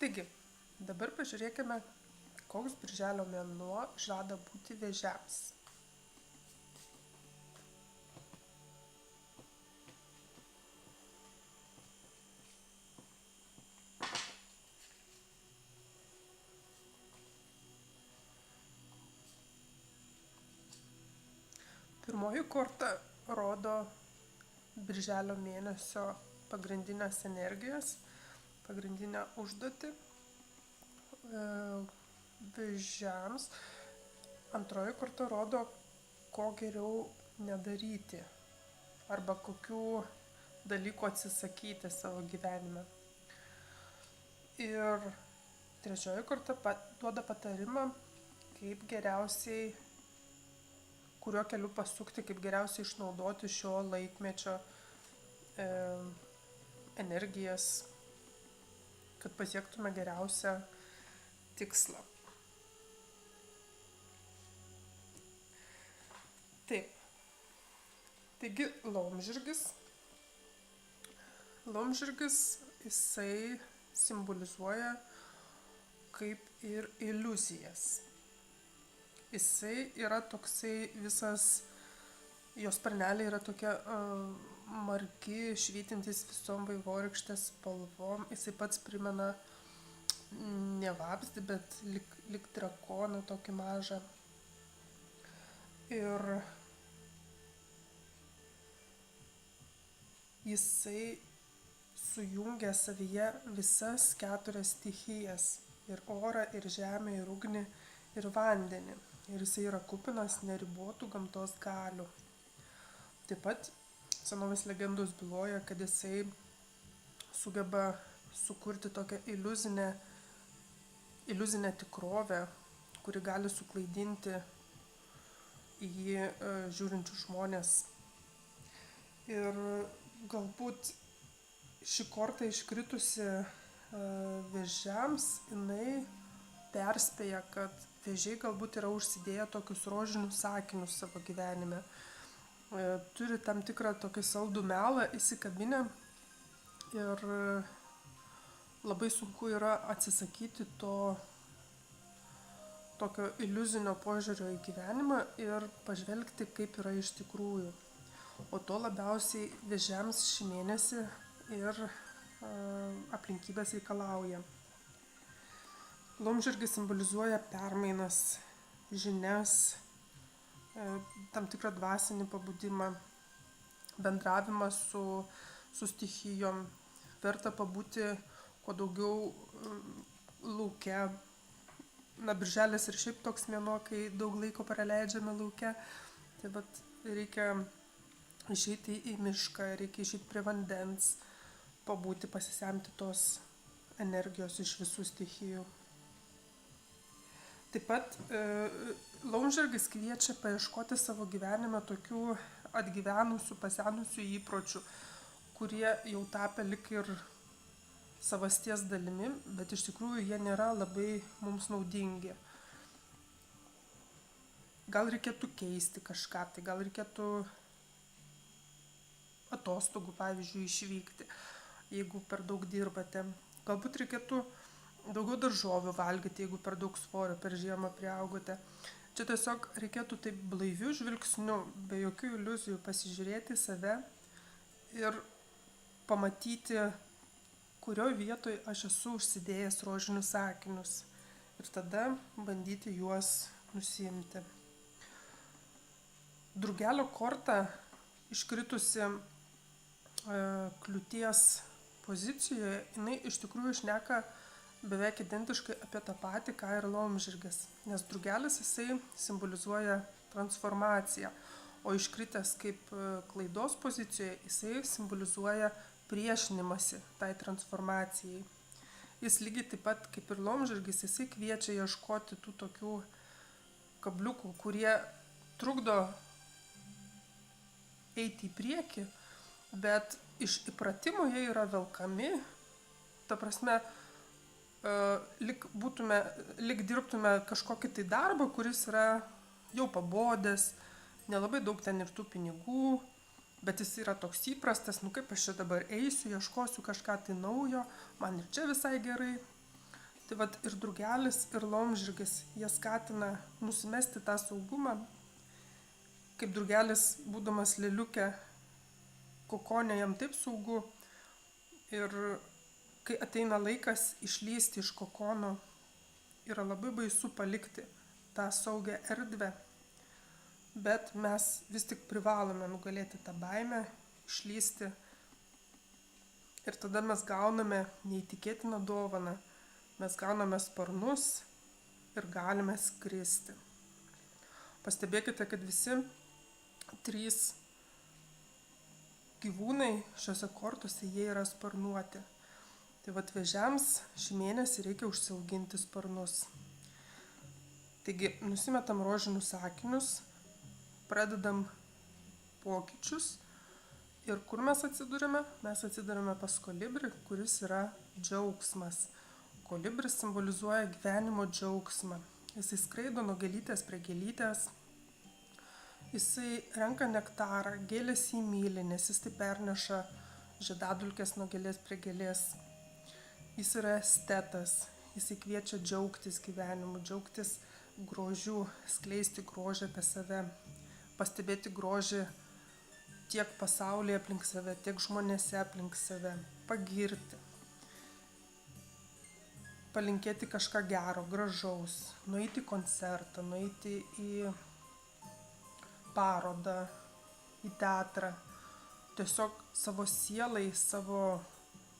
Taigi, dabar pažiūrėkime, koks birželio mėnuo žada būti vėžiams. Pirmoji korta rodo birželio mėnesio pagrindinės energijas, pagrindinę užduotį vėžiams. Antroji korta rodo, ko geriau nedaryti arba kokių dalykų atsisakyti savo gyvenime. Ir trečioji korta duoda patarimą, kaip geriausiai, kuriuo keliu pasukti, kaip geriausiai išnaudoti šio laikmečio energijas, kad pasiektume geriausią tikslą. Taip. Taigi, laumžirgis. Laumžirgis, jisai simbolizuoja kaip ir iliuzijas. Jisai yra toksai visas, jos sparneliai yra tokie margi, švytintis visom vaivorykštės spalvom. Jisai pats primena ne vabzdį, bet lyg drakoną tokį mažą. Ir jisai sujungia savyje visas 4 stichijas – ir orą, ir žemę, ir ugnį, ir vandenį. Ir jisai yra kupinas neribotų gamtos galių. Taip pat senovės legendos byloja, kad jisai sugeba sukurti tokią iliuzinę tikrovę, kuri gali suklaidinti į jį žiūrinčius žmonės. Ir galbūt ši korta iškritusi vėžiams, jinai perspėja, kad vėžiai galbūt yra užsidėję tokius rožinius akinius savo gyvenime. Turi tam tikrą tokį saldų melą įsikabinę ir labai sunku yra atsisakyti to tokio iliuzinio požiūrio į gyvenimą ir pažvelgti, kaip yra iš tikrųjų. O to labiausiai vėžiams šį mėnesį ir aplinkybės reikalauja. Laumžirgis simbolizuoja permainas, žinias, tam tikrą dvasinį pabudimą, bendravimą su stichijom. Verta pabūti kuo daugiau lauke. Birželis ir šiaip toks mėnuo, kai daug laiko praleidžiame lauke. Tai vat reikia išeiti į mišką, reikia išeiti prie vandens, pabūti, pasisemti tos energijos iš visų stichijų. Taip pat laumžirgis kviečia paieškoti savo gyvenime tokių atgyvenusių, pasenusių įpročių, kurie jau tapę lik ir savasties dalimi, bet iš tikrųjų jie nėra labai mums naudingi. Gal reikėtų keisti kažką, tai gal reikėtų atostogų, pavyzdžiui, išvykti, jeigu per daug dirbate. Galbūt reikėtų daugiau daržovių valgyti, jeigu per daug svorio per žiemą priaugote. Čia tiesiog reikėtų taip blaiviu žvilgsniu, be jokių iliuzijų pasižiūrėti į save ir pamatyti, kurioje vietoje aš esu užsidėjęs rožinius akinius ir tada bandyti juos nusiimti. Drugelio korta iškritusi kliūties pozicijoje, jinai iš tikrųjų šneka beveik identiškai apie tą patį, ką ir laumžirgis, nes drugelis jisai simbolizuoja transformaciją, o iškritęs kaip klaidos pozicijoje jisai simbolizuoja priešinimąsi tai transformacijai. Jis lygiai taip pat kaip ir laumžirgis, jisai kviečia ieškoti tų tokių kabliukų, kurie trukdo eiti į priekį, bet iš įpratimo jie yra velkami, ta prasme, lyg dirbtume kažkokį tai darbą, kuris yra jau pabodęs, nelabai daug ten ir tų pinigų, bet jis yra toks įprastas, kaip aš čia dabar eisiu, ieškosiu kažką tai naujo, man ir čia visai gerai. Tai vat ir drugelis, ir laumžirgis, jie skatina nusimesti tą saugumą, kaip drugelis, būdamas lėliukė, kokone jam taip saugu ir kai ateina laikas išlysti iš kokono, yra labai baisu palikti tą saugią erdvę, bet mes vis tik privalome nugalėti tą baimę, išlysti ir tada mes gauname neįtikėtiną dovaną, mes gauname sparnus ir galime skristi. Pastebėkite, kad visi 3 gyvūnai šiuose kortuose, jie yra sparnuoti. Tai vat vėžiams šį mėnesį reikia užsiauginti sparnus. Taigi nusimetam rožinius akinius, pradedam pokyčius ir kur mes atsidurime? Mes atsidurime pas kolibrį, kuris yra džiaugsmas. Kolibris simbolizuoja gyvenimo džiaugsmą. Jisai skraido nuo gėlytės prie gėlytės, jisai renka nektarą, gėlės jį myli, nes jis tai perneša žiedadulkes nuo gėlės prie gėlės. Jis yra estetas, jisai kviečia džiaugtis gyvenimu, džiaugtis grožiu, skleisti grožį apie save, pastebėti grožį tiek pasaulyje aplink save, tiek žmonėse aplink save, pagirti, palinkėti kažką gero, gražaus, nueiti į koncertą, nueiti į parodą, į teatrą, tiesiog savo sielai, savo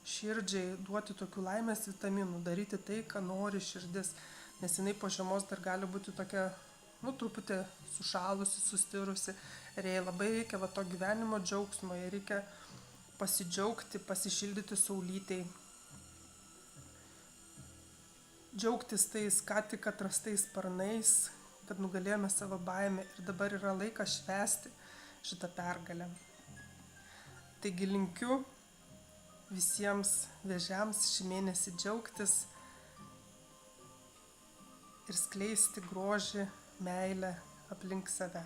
širdžiai duoti tokių laimės vitaminų, daryti tai, ką nori širdis, nes jinai po žiemos dar gali būti tokia, truputį sušalusi, sustirusi ir jai labai reikia to gyvenimo džiaugsmo, jai reikia pasidžiaugti, pasišildyti saulytei, džiaugtis tais ką tik atrastais sparnais, kad nugalėjome savo baimę ir dabar yra laikas švęsti šitą pergalę. Taigi linkiu visiems vėžiams šį mėnesį džiaugtis ir skleisti grožį, meilę aplink save.